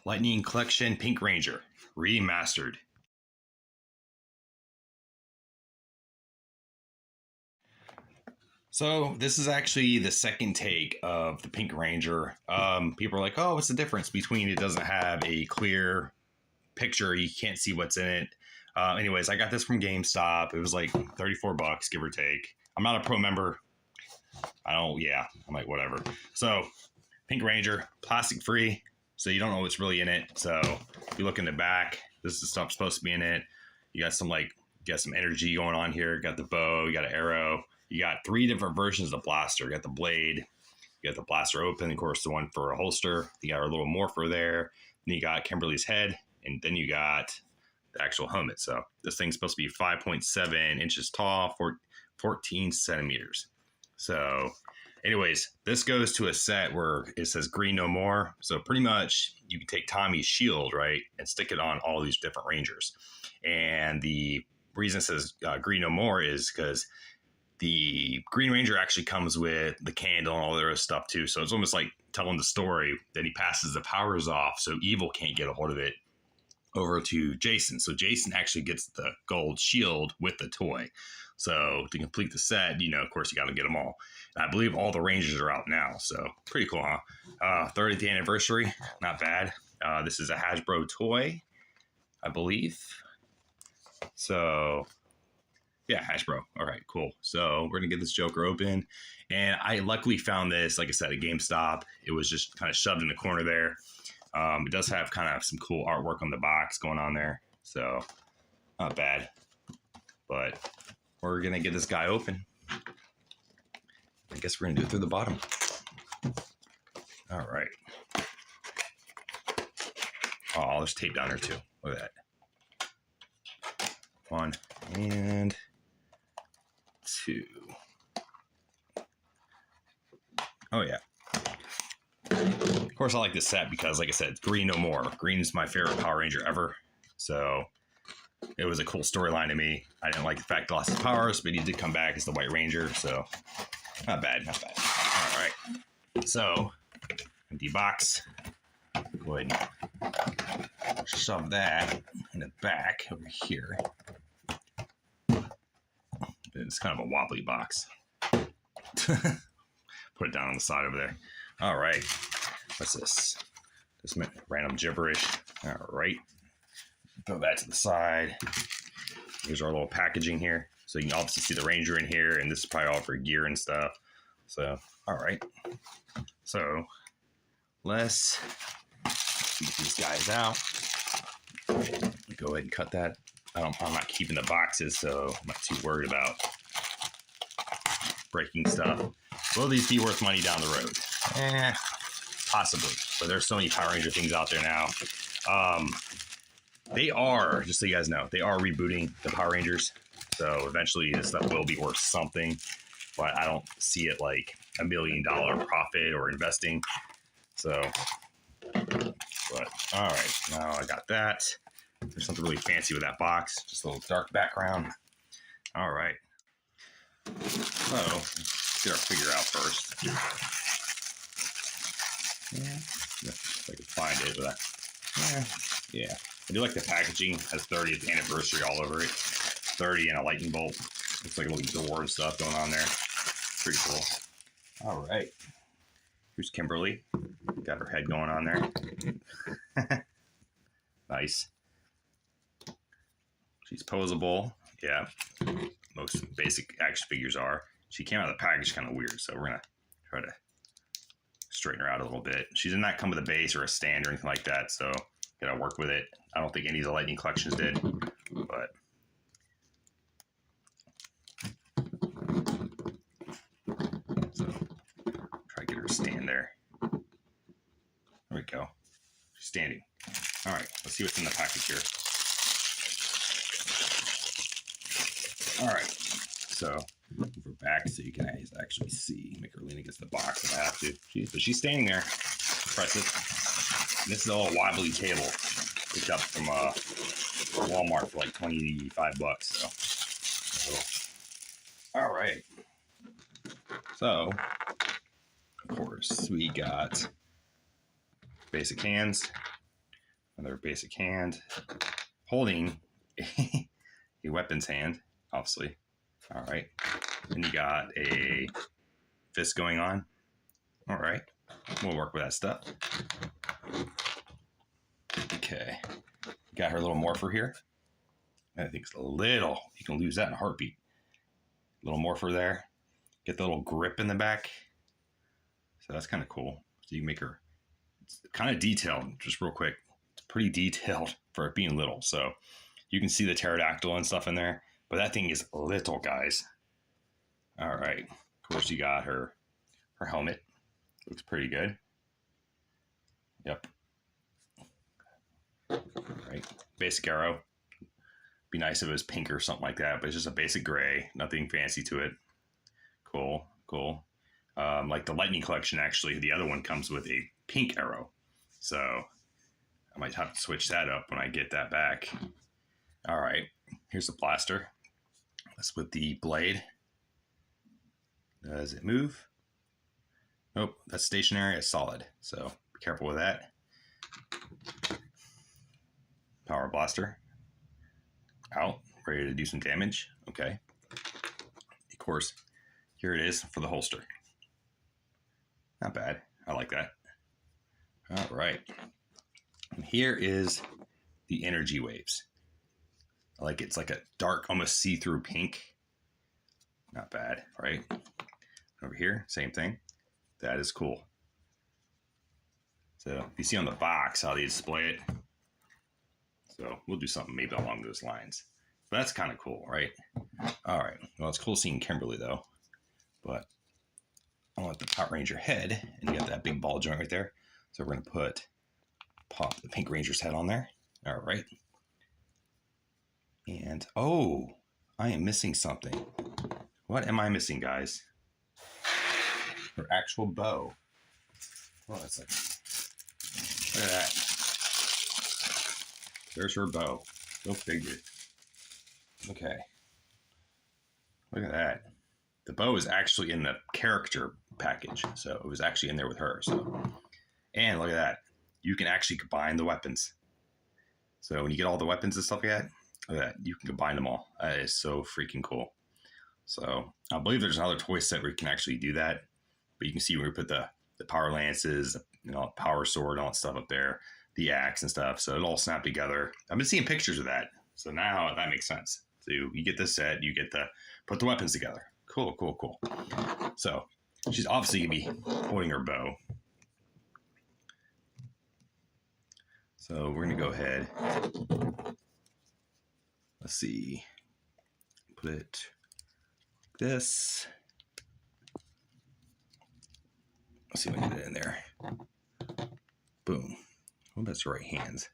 Lightning Collection Pink Ranger Remastered. So this is actually the second take of the Pink Ranger. People are like, oh, what's the difference between it doesn't have a clear picture, you can't see what's in it. Anyways, I got this from GameStop. It was like 34 bucks, give or take. I'm not a pro member. I'm like, whatever. So Pink Ranger, plastic free, so you don't know what's really in it. So if you look in the back, this is the stuff supposed to be in it. You got some energy going on here. You got the bow, you got an arrow. You got 3 different versions of the blaster. You got the blade, you got the blaster open, of course, the one for a holster. You got our little morpher there. Then you got Kimberly's head, and then you got the actual helmet. So this thing's supposed to be 5.7 inches tall, 14 centimeters. So anyways, this goes to a set where it says green no more. So pretty much you can take Tommy's shield, right, and stick it on all these different Rangers. And the reason it says green no more is because the Green Ranger actually comes with the candle and all the other stuff too. So it's almost like telling the story that he passes the powers off so evil can't get a hold of it over to Jason. So Jason actually gets the gold shield with the toy. So to complete the set, of course, you got to get them all. And I believe all the Rangers are out now. So pretty cool, huh? 30th anniversary, not bad. This is a Hasbro toy, I believe. So yeah, Hasbro. All right, cool. So we're going to get this Joker open. And I luckily found this, like I said, at GameStop. It was just kind of shoved in the corner there. It does have kind of some cool artwork on the box going on there. So not bad. But we're going to get this guy open. I guess we're going to do it through the bottom. All right. Oh, there's tape down there too. Look at that. 1 and 2. Oh yeah. Of course, I like this set because, like I said, it's green no more. Green is my favorite Power Ranger ever. So it was a cool storyline to me. I didn't like the fact he lost his powers, but he did come back as the White Ranger. So not bad, not bad. All right. So empty box. Go ahead and shove that in the back over here. It's kind of a wobbly box. Put it down on the side over there. All right. What's this? This random gibberish. All right. Throw that to the side. Here's our little packaging here. So you can obviously see the Ranger in here, and this is probably all for gear and stuff. So, all right. So let's get these guys out. Go ahead and cut that. I'm not keeping the boxes, so I'm not too worried about breaking stuff. Will these be worth money down the road? Possibly. But there's so many Power Ranger things out there now. They are, just so you guys know, they are rebooting the Power Rangers. So eventually this stuff will be worth something. But I don't see it like $1 million profit or investing. So, but all right. Now I got that. There's something really fancy with that box. Just a little dark background. All right. So let's get our figure out first. Yeah, if I can find it. But yeah. I do like the packaging. It has 30th anniversary all over it. 30 and a lightning bolt. Looks like a little door and stuff going on there. Pretty cool. All right. Here's Kimberly. Got her head going on there. Nice. She's posable. Yeah. Most basic action figures are. She came out of the package kind of weird, so we're going to try to straighten her out a little bit. She did not come with a base or a stand or anything like that, so got to work with it. I don't think any of the Lightning collections did, but so try to get her to stand there. There we go. She's standing. All right, let's see what's in the package here. All right, so move her back so you can actually see. Make her lean against the box if I have to. But she's standing there. Impressive. And this is a little wobbly table. Picked up from Walmart for like 25 bucks. So, all right. So, of course, we got basic hands. Another basic hand, holding a weapons hand, obviously. All right. And you got a fist going on. All right. We'll work with that stuff. Okay. Got her little morpher here. I think it's a little, you can lose that in a heartbeat. Little morpher there. Get the little grip in the back. So that's kind of cool. So you can make her, it's kind of detailed, just real quick. It's pretty detailed for it being little. So you can see the pterodactyl and stuff in there, but that thing is little, guys. All right. Of course, you got her helmet. Looks pretty good. Yep. All right. Basic arrow. Be nice if it was pink or something like that, but it's just a basic gray. Nothing fancy to it. Cool. Cool. Like the Lightning Collection, actually, the other one comes with a pink arrow. So I might have to switch that up when I get that back. All right. Here's the blaster. That's with the blade. Does it move? Nope. That's stationary. It's solid. So be careful with that. Power blaster. Out. Ready to do some damage. Okay. Of course, here it is for the holster. Not bad. I like that. All right. And here is the energy waves. I like it. It's like a dark, almost see-through pink. Not bad, right? Over here, same thing. That is cool. So you see on the box how they display it. So we'll do something maybe along those lines. But that's kind of cool, right? All right. Well, it's cool seeing Kimberly, though. But I want the Power Ranger head, and you got that big ball joint right there. So we're going to pop the Pink Ranger's head on there. All right. And, oh, I am missing something. What am I missing, guys? Her actual bow. Oh, that's like, look at that. There's her bow. Go figure. Okay. Look at that. The bow is actually in the character package. So it was actually in there with her. So, and look at that. You can actually combine the weapons. So when you get all the weapons and stuff like that, look at that. You can combine them all. That is so freaking cool. So I believe there's another toy set where you can actually do that. But you can see where we put the power lances, power sword, all that stuff up there, the axe and stuff. So it all snapped together. I've been seeing pictures of that. So now that makes sense. So you get this set, you get put the weapons together. Cool, cool, cool. So she's obviously going to be holding her bow. So we're going to go ahead. Let's see. Put it like this. Let's see if I can get it in there. Boom. I hope that's the right hands.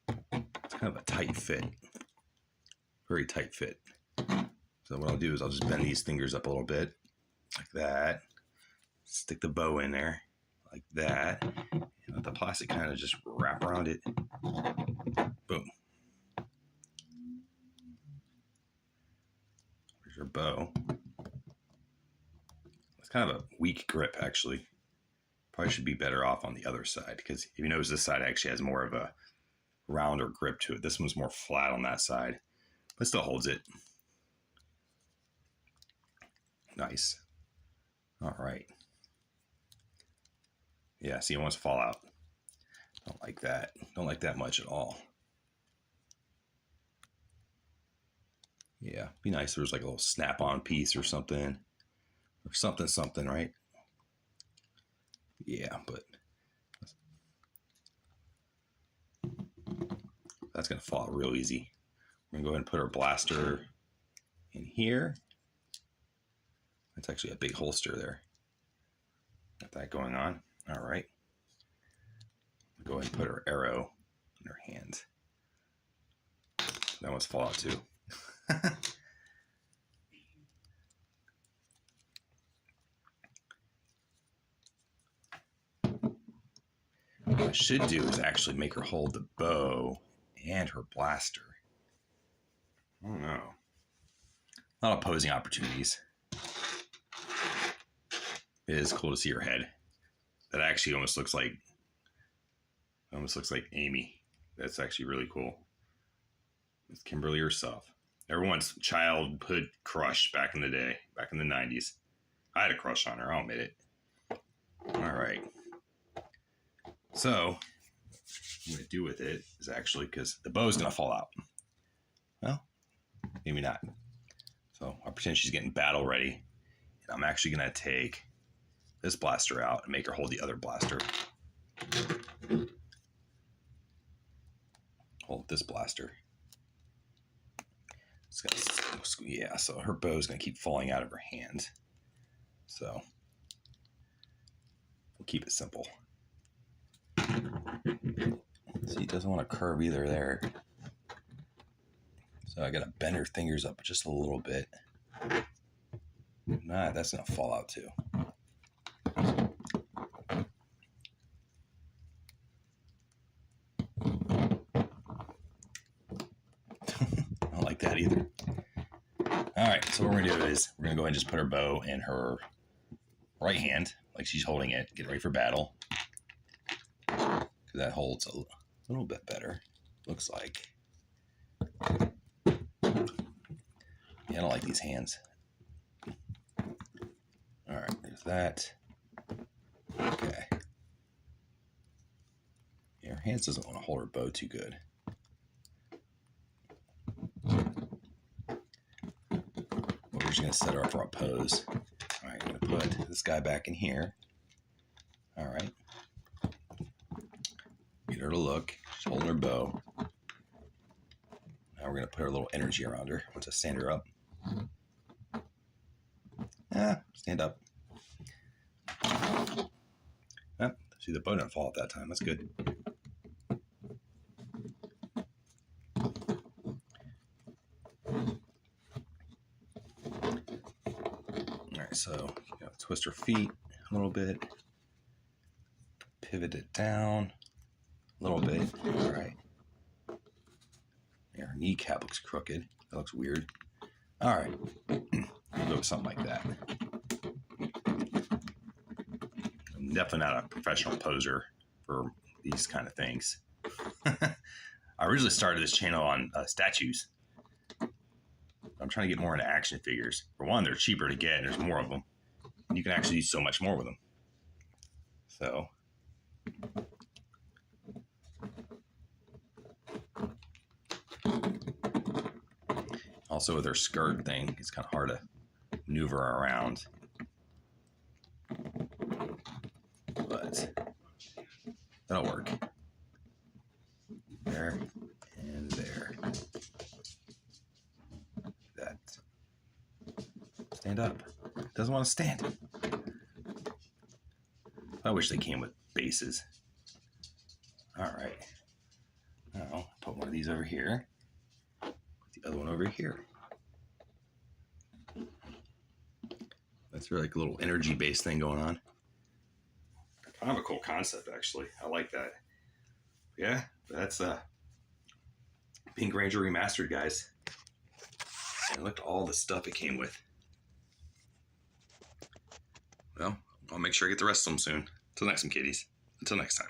It's kind of a tight fit. Very tight fit. So what I'll do is I'll just bend these fingers up a little bit. Like that. Stick the bow in there. Like that. And let the plastic kind of just wrap around it. Boom. There's your bow. It's kind of a weak grip, actually. Probably should be better off on the other side, because if you notice, this side actually has more of a rounder grip to it. This one's more flat on that side, but still holds it. Nice. All right. Yeah, see, it wants to fall out. Don't like that. Don't like that much at all. Yeah, be nice if there's like a little snap-on piece or something. Or something, right? Yeah, but that's going to fall out real easy. We're going to go ahead and put our blaster in here. That's actually a big holster there. Got that going on. All right. We'll go ahead and put our arrow in our hands. That one's fall out too. What I should do is actually make her hold the bow and her blaster. I don't know. A lot of posing opportunities. It is cool to see her head. That actually almost looks like Almost looks like Amy. That's actually really cool. It's Kimberly herself. Everyone's childhood crush back in the day, back in the 90s. I had a crush on her, I'll admit it. All right. So, what I'm going to do with it is actually, because the bow's going to fall out. Well, maybe not. So, I'll pretend she's getting battle ready. And I'm actually going to take this blaster out and make her hold the other blaster. Hold this blaster. It's gonna, yeah, so her bow's going to keep falling out of her hand. So, we'll keep it simple. See, it doesn't want to curve either there. So I got to bend her fingers up just a little bit. Nah, that's going to fall out too. I don't like that either. All right, so what we're going to do is we're going to go ahead and just put her bow in her right hand, like she's holding it, get ready for battle. Because that holds a little bit better, looks like. Yeah, I don't like these hands. All right, there's that. Okay. Yeah, her hands doesn't want to hold her bow too good. We're just going to set her up for a pose. All right, I'm going to put this guy back in here. All right. Get her to look. She's holding her bow. Now we're going to put a little energy around her once I stand her up. Stand up. See, the bow didn't fall at that time. That's good. All right, so you gotta twist her feet a little bit. Pivot it down a little bit. All right. Yeah, her kneecap looks crooked. That looks weird. All right. We'll go with something like that. I'm definitely not a professional poser for these kind of things. I originally started this channel on statues. I'm trying to get more into action figures. For one, they're cheaper to get and there's more of them. And you can actually do so much more with them. So, also with her skirt thing, it's kind of hard to maneuver around. But that'll work. There and there. That. Stand up. Doesn't want to stand. I wish they came with bases. All right. Now, put one of these over here. Put the other one over here. That's really like a little energy-based thing going on. Kind of a cool concept, actually. I like that. Yeah, that's Pink Ranger Remastered, guys. And look at all the stuff it came with. Well, I'll make sure I get the rest of them soon. Until next time, kiddies. Until next time.